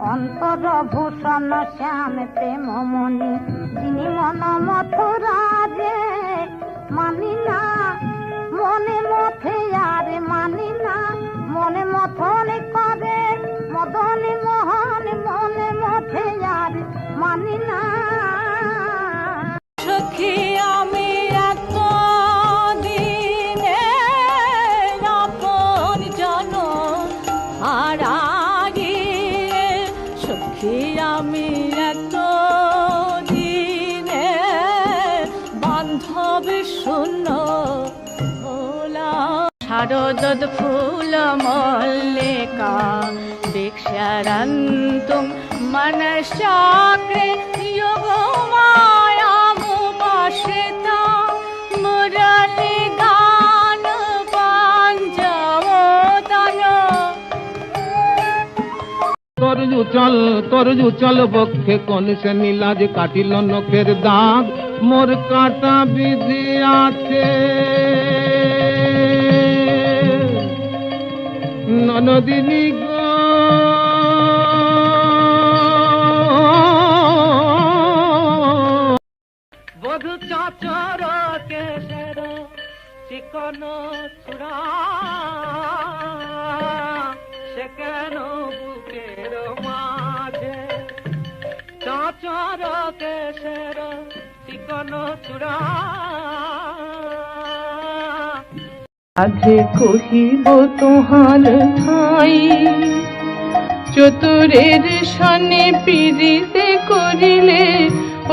অন্তর ভূষণ শ্যাম প্রেমমণি যিনি মন মথুরাজে মানি না মনে মথে আর মানি না মনে মথন করে মদনে মোহন মনে মথে আর মানি না সখী আমি এত দিনে আপন জন হারাইয়ে সখী আমি এত দিনে বান্ধব শূন্য শারদ ফুল মল্লিকা দীক্ষারন্তুম মনশ্চাক্রে যোগমায়ামুপাশ্রিতা মুরলী গান পাঞ্জমোদন করজু চল বক্ষে কোন সে নীলাজ কাটিল নখের দাগ মোর কাটা বিধি আছে ননদিনী গো বধু চাচর কেশর চিকন চূড়া সে কেন বুকের মাঝে চাচর কেশর চিকন চূড়া আজে কহিব তোহার ঠাই চতুরের সনে পিরিতে করিলে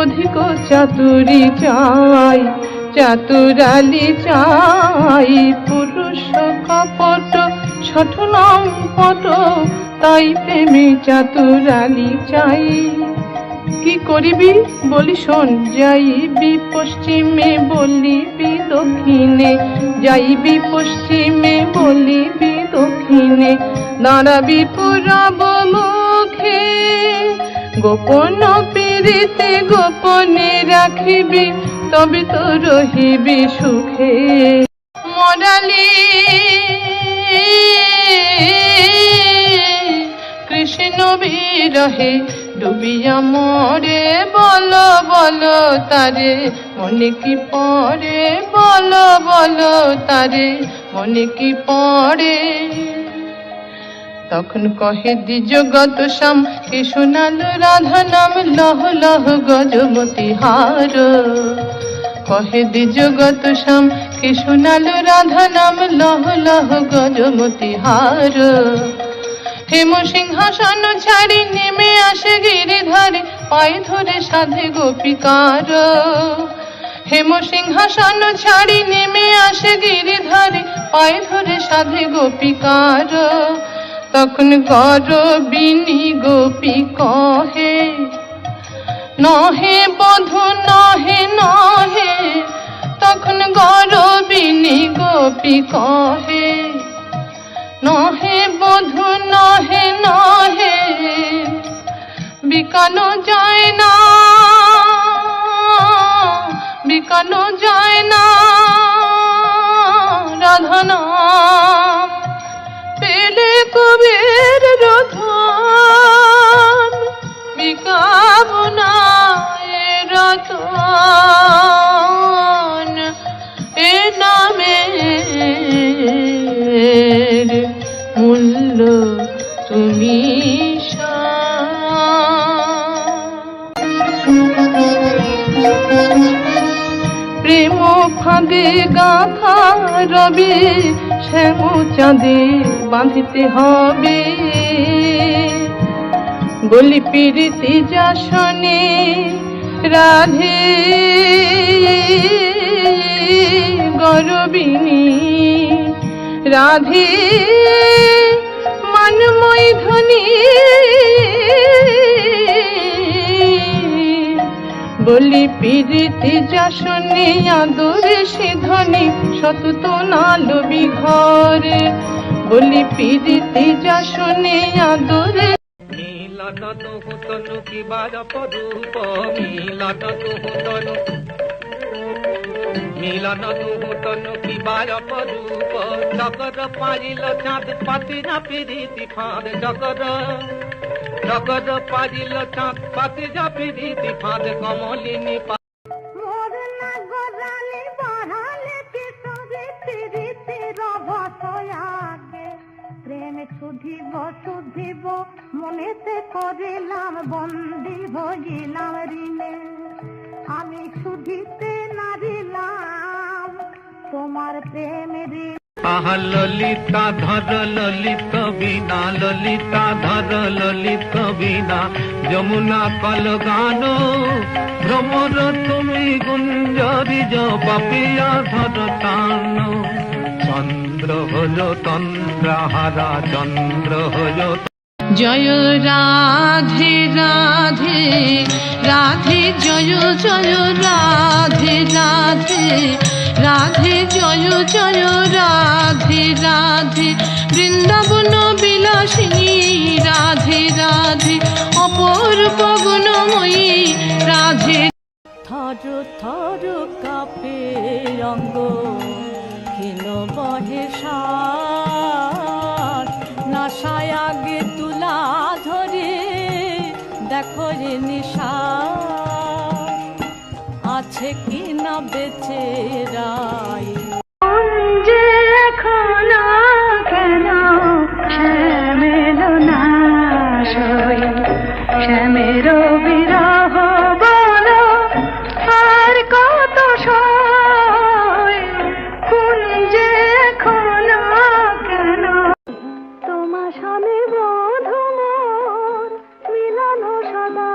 অধিক চাতুরি চাই চাতুরালি চাই পুরুষ কপট ছটনম পট তাই প্রেমে চাতুরালি চাই কি করিবি বলি শোন যাইবি পশ্চিমে বলিবি দক্ষিণে যাইবি পশ্চিমে বলিবি দক্ষিণে দাঁড়াবি পূরব মুখে গোপন পীড়িতে গোপনে রাখিবি তবে তো রহিবি সুখে মরালি কৃষ্ণ বিরহে ডুবিয়া মরে বলো বলো তারে মনে কি পড়ে বলো বলো তারে মনে কি পড়ে তখন কহে দ্বিজগত শ্যাম কে শোনালো রাধা নাম লহ লহ গজমতি হার কহে দ্বিজগত শ্যাম কে শোনালো রাধা নাম লহ লহ গজমতি হার হেম সিংহাসন ছাড়ি নেমে আসে গিরিধারে পায়ে ধরে সাধে গোপিকার হেম সিংহাসন ছাড়ি নেমে আসে গিরিধারে পায়ে ধরে সাধে গোপিকার তখন গরবিনী গোপী কহে নহে বধূ নহে নহে তখন গরবিনী গোপী কহে নহে বধূ নহে নহে বিকানো যায় না বিকানো যায় না রাধনা পেলে কবির রতন বিকাব না এ রতন এ নামের মূল্য তুমি প্রেম ফাঁদে গাথা রবে শ্যাম চাঁদে বাঁধিতে হবে বলি প্রীতি যাসনে রাধে গরবিনী রাধে মানময় ধ্বনি বলি প্রীতি যাসনে আদরে সে ধ্বনি সতত নালবি ঘরে বলি প্রীতি যাসনে আদরে মিলন দুহুতনু কিবার পরূপ মিলন দুহুতনু মিলন দুহুতনু কিবার পরূপ জগর পারিল চাঁদ পাতি না প্রীতি ফাঁদ জগর নগদ পারিল চাঁদ পাতে যা পিরিতি ফাঁদ কমলিনী মোর না গরালে বাড়ালে কিশোরী তিরিতে রবসয়াগে প্রেম শুধিব মনেতে করিলাম বন্দী হইলাম ঋণে আমি শুধিতে নারিলাম তোমার প্রেমের আহা ললিতা ধর ললিত বীণা ললিতা ধর ললিত বীণা যমুনা কল গান ভ্রমর তুমি গুঞ্জরি পাপিয়া ধর টান চন্দ্র হল তন্দ্রাহারা চন্দ্র হল জয় রাধে রাধে রাধে জয় জয় রাধে রাধে রাধে জয় জয় রাধে রাধে বৃন্দাবন বিলাসিনী রাধে রাধে অপূর্ব গুণময়ী রাধে থর থর কাপে অঙ্গ ক্ষীণ বহে শ্বাস নাশায় আগে তুলা ধরে দেখো রে নিশা আছে কি না বেঁচে রাই যে এখনো কেন শ্যামেল না সই শ্যামের বিরহ বলো আর কত সই কোন যে এখনো কেন তোমার স্বামী বধূ মোর মিলন সদা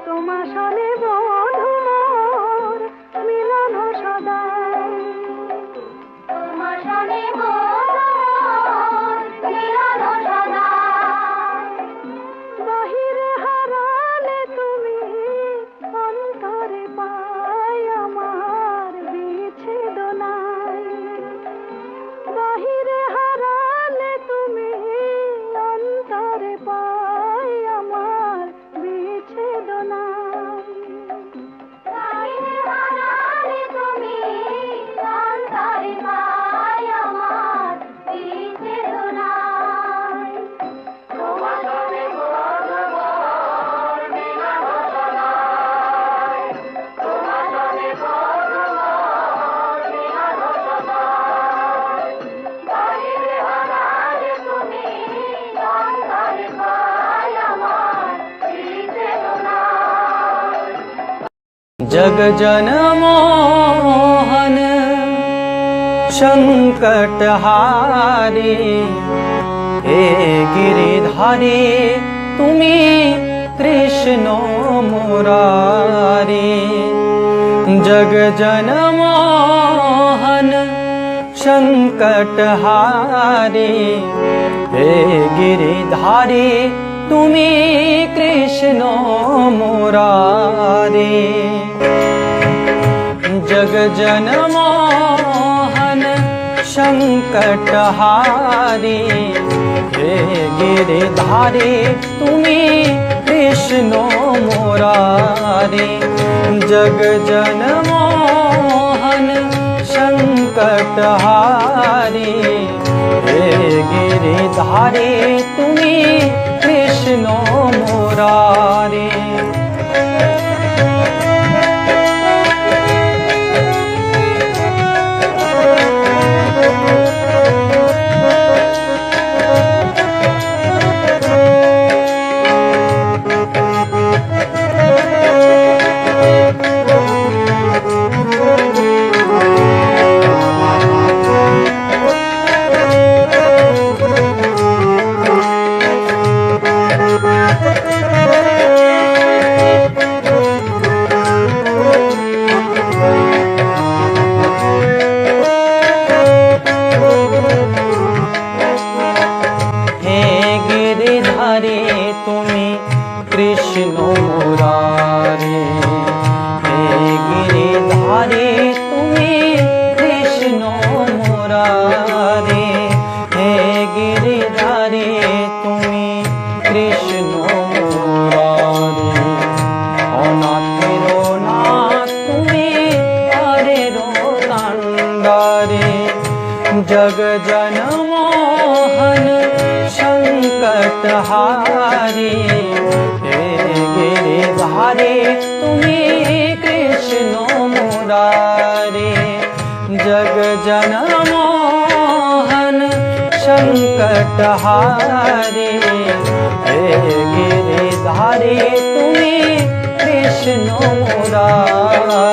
তোমার স্বামী বধূ মোর মিলন সদা তোমার স্বামী বধূ মোর মিলন সদা বাহিরে হারালে তুমি অন্তরে পাই আমার বিচ্ছেদ নাই বাহিরে হারালে তুমি অন্তরে পাই আমার বিচ্ছেদ নাই বাহিরে হারালে তুমি অন্তরে পাই আমার বিচ্ছেদ নাই তোমার সনে বধূর মিলন সদাই তোমার সনে বধূর মিলন সদাই বাহিরে হারালে তুমি অন্তরে পাই আমার বিচ্ছেদ নাই जग जन मोहन संकट हारे हे गिरिधारी तुमी कृष्ण मुरारी जग जन मोहन संकट हारे हे गिरिधारी तुमी कृष्ण मुरारी जग जन मोहन संकट हारी हे गिरिधारी तुमी कृष्ण मुरारी जग जन मोहन संकट हारी हे गिरिधारी तुमी कृष्ण मुरारी कृष्ण मुरारी हे गिरिधारी तुमी कृष्ण मुरारी हे गिरिधारी तुमी कृष्ण मुरारी अनाथेरो नाथ तुमी हरेरो कांडारी जग जन मोहन संकट हारी ধারে হে গিরিধারে তুমি কৃষ্ণ মুরারে जग जन मोहन संकट हारे हे गिरिधारे तुम्हें कृष्ण मुरारे।